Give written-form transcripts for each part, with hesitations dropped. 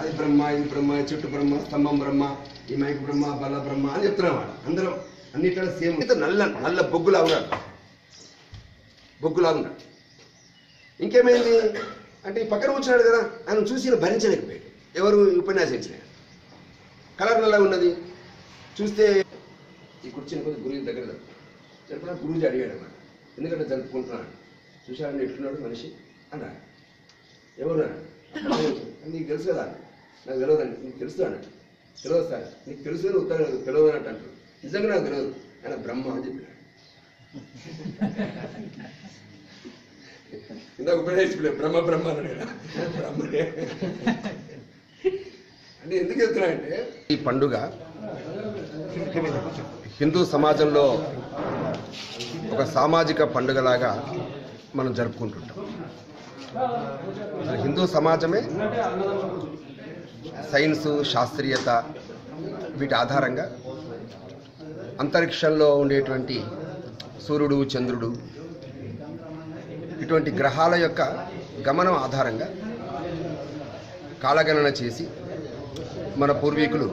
అది బ్రహ్మ, ఇది బ్రహ్మ, చెట్టు బ్రహ్మ, స్తంభం బ్రహ్మ, ఈ మైక్ బ్రహ్మ, బల్ల బ్రహ్మ అని చెప్తున్నాడు. అందరం అన్నిట్లో సేమ్. నల్ల నల్ల బొగ్గులాగున్నాడు, బొగ్గులాగున్నాడు. ఇంకేమైంది అంటే ఈ పక్కన కూర్చున్నాడు కదా, ఆయన చూసి భరించలేకపోయాడు. ఎవరు ఉపన్యాసం ఇచ్చిన కలర్ నల్లగా ఉన్నది చూస్తే ఈ కూర్చుని కొద్ది గురువు దగ్గర చెప్పిన గురువుజీ అడిగాడు అన్నమాట, ఎందుకంటే జరుపుకుంటున్నాడు. చూశాడని ఎట్లున్నాడు మనిషి అన్నాడు. ఎవరు నీకు తెలుసు కదా, నాకు తెలియదండి. నీకు తెలుసు అన్నాడు. తెలియదు సార్, నీకు తెలుసు అని ఉత్తరం తెలియదు అన్నట్టు అంటారు. నిజంగా నాకు తెలియదు, ఆయన బ్రహ్మ అని చెప్పినాడు. ఇందాక ఉపయోగించలే బ్రహ్మ బ్రహ్మ అన్నాడు కదా, బ్రహ్మనే అంటే ఎందుకు చెప్తున్నాడంటే ఈ పండుగ హిందూ సమాజంలో ఒక సామాజిక పండుగలాగా మనం జరుపుకుంటుంటాం. హిందూ సమాజమే సైన్సు, శాస్త్రీయత వీటి ఆధారంగా అంతరిక్షంలో ఉండేటువంటి సూర్యుడు, చంద్రుడు ఇటువంటి గ్రహాల యొక్క గమనం ఆధారంగా కాలగణన చేసి మన పూర్వీకులు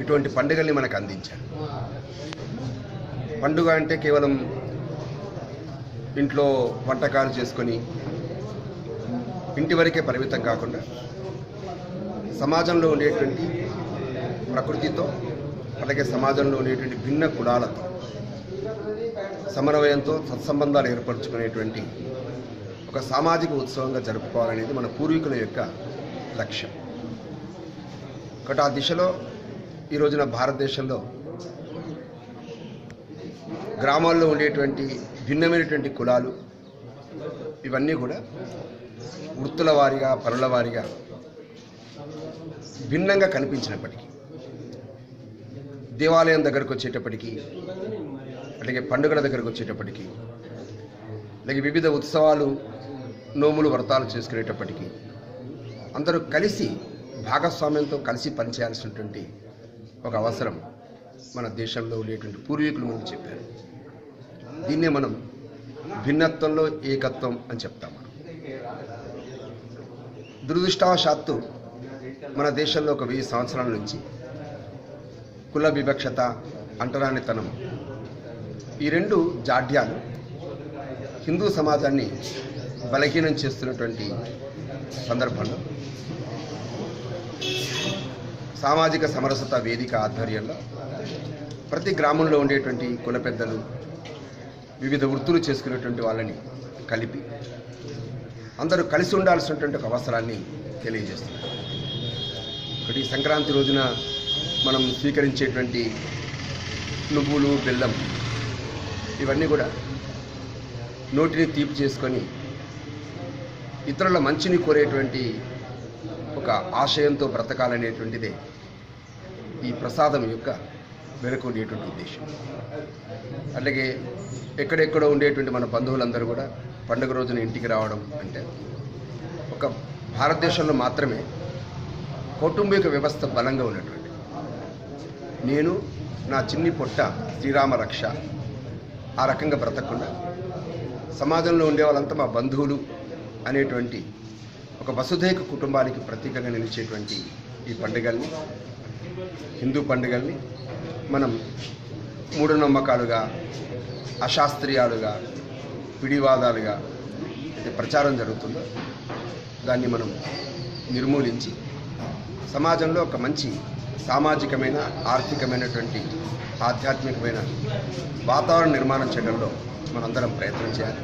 ఇటువంటి పండుగల్ని మనకు అందించారు. పండుగ అంటే కేవలం ఇంట్లో వంటకాలు చేసుకొని ఇంటి వరకే పరిమితం కాకుండా సమాజంలో ఉండేటువంటి ప్రకృతితో, అలాగే సమాజంలో ఉండేటువంటి భిన్న కులాలతో సమన్వయంతో సత్సంబంధాలు ఏర్పరచుకునేటువంటి ఒక సామాజిక ఉత్సవంగా జరుపుకోవాలనేది మన పూర్వీకుల యొక్క లక్ష్యం. ఒకటి ఆ దిశలో ఈ రోజున భారతదేశంలో గ్రామాల్లో ఉండేటువంటి భిన్నమైనటువంటి కులాలు ఇవన్నీ కూడా వృత్తుల వారీగా, పనుల వారీగా భిన్నంగా కనిపించినప్పటికీ దేవాలయం దగ్గరకు వచ్చేటప్పటికీ, అలాగే పండుగల దగ్గరకు వచ్చేటప్పటికీ, అలాగే వివిధ ఉత్సవాలు, నోములు, వ్రతాలు చేసుకునేటప్పటికీ అందరూ కలిసి భాగస్వామ్యంతో కలిసి పనిచేయాల్సినటువంటి ఒక అవసరం మన దేశంలో ఉండేటువంటి పూర్వీకులు మనకు చెప్పారు. దీన్నే మనం భిన్నత్వంలో ఏకత్వం అని చెప్తాం. మనం దురదృష్టవశాత్తు మన దేశంలో ఒక 1000 సంవత్సరాల నుంచి కుల వివక్షత, అంటరానితనం ఈ రెండు జాడ్యాలు హిందూ సమాజాన్ని బలహీనం చేస్తున్నటువంటి సందర్భంలో సామాజిక సమరసత వేదిక ఆధ్వర్యంలో ప్రతి గ్రామంలో ఉండేటువంటి కుల పెద్దలు, వివిధ వృత్తులు చేసుకునేటువంటి వాళ్ళని కలిపి అందరూ కలిసి ఉండాల్సినటువంటి ఒక అవసరాన్ని తెలియజేస్తున్నారు. ఒకటి సంక్రాంతి రోజున మనం స్వీకరించేటువంటి నువ్వులు, బెల్లం ఇవన్నీ కూడా నోటిని తీపి చేసుకొని ఇతరుల మంచిని కోరేటువంటి ఒక ఆశయంతో బ్రతకాలనేటువంటిదే ఈ ప్రసాదం యొక్క వెనుక ఉండేటువంటి ఉద్దేశం. అలాగే ఎక్కడెక్కడో ఉండేటువంటి మన బంధువులందరూ కూడా పండుగ రోజున ఇంటికి రావడం అంటే ఒక భారతదేశంలో మాత్రమే కౌటుంబిక వ్యవస్థ బలంగా ఉన్నటువంటి, నేను నా చిన్ని పొట్ట శ్రీరామ రక్ష ఆ రకంగా బ్రతకకుండా సమాజంలో ఉండే వాళ్ళంతా మా బంధువులు అనేటువంటి ఒక వసుధైక కుటుంబానికి ప్రతీకగా నిలిచేటువంటి ఈ పండుగల్ని, హిందూ పండుగల్ని మనం మూఢనమ్మకాలుగా, అశాస్త్రీయాలుగా, పిడివాదాలుగా అయితే ప్రచారం జరుగుతుందో దాన్ని మనం నిర్మూలించి సమాజంలో ఒక మంచి సామాజికమైన, ఆర్థికమైనటువంటి, ఆధ్యాత్మికమైన వాతావరణ నిర్మాణం చేయడంలో మనందరం ప్రయత్నం చేయాలి.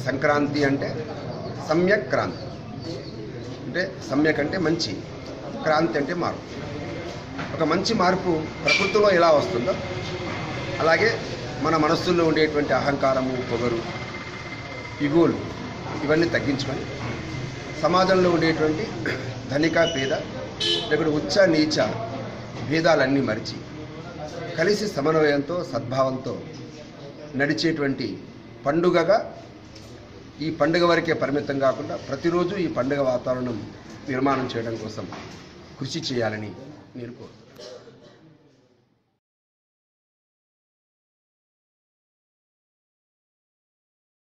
సంక్రాంతి అంటే సమ్యక్ క్రాంతి, అంటే సమ్యక్ అంటే మంచి, క్రాంతి అంటే మార్పు. ఒక మంచి మార్పు ప్రకృతిలో ఎలా వస్తుందో అలాగే మన మనస్సుల్లో ఉండేటువంటి అహంకారము, పొగరు, ఇగోలు ఇవన్నీ తగ్గించుకొని సమాజంలో ఉండేటువంటి ధనిక, పేద, లేకపోతే ఉచ్చ నీచ భేదాలన్నీ మరిచి కలిసి సమన్వయంతో, సద్భావంతో నడిచేటువంటి పండుగగా ఈ పండుగ వరకే పరిమితం కాకుండా ప్రతిరోజు ఈ పండుగ వాతావరణం నిర్మాణం చేయడం కోసం కృషి చేయాలని నేను కోరుతున్నాను.